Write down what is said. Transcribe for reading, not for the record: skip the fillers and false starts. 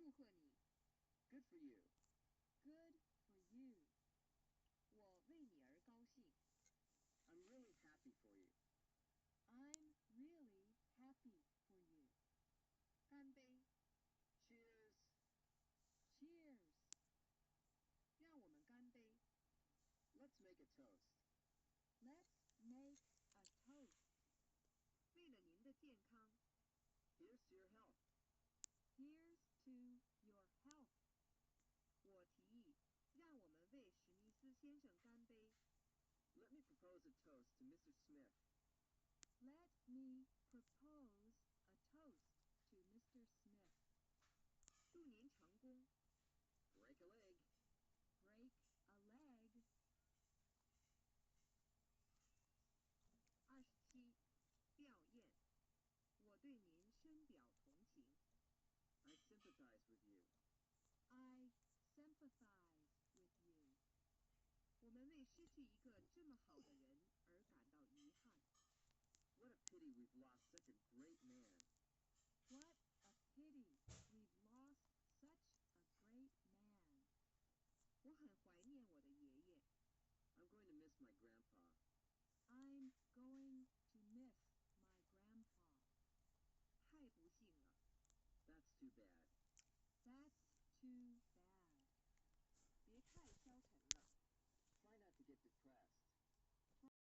祝贺你 Good for you.，Good for you。我为你而高兴 I'm really happy for you.，I'm really happy for you。干杯 Cheers. ，Cheers。让我们干杯 Let's make a toast.，Let's make a toast。为了您的健康 Here's to your health.，Here's to your health。我提议，让我们为史密斯先生干杯。Let me propose a toast to Mr. Smith. Let me propose a toast to Mr. Smith. 祝您成功 Break a leg.，Break a leg。27，吊唁。我对您深表同情。I sympathize with you. I sympathize with you。我们为失去一个这么好的人而感到遗憾。What a pity we've lost such a great man. What a pity we've lost such a great man。我很怀念我的爷爷。I'm going to miss my grandpa. I'm going to miss my grandpa。太不幸了 That's too bad. That's too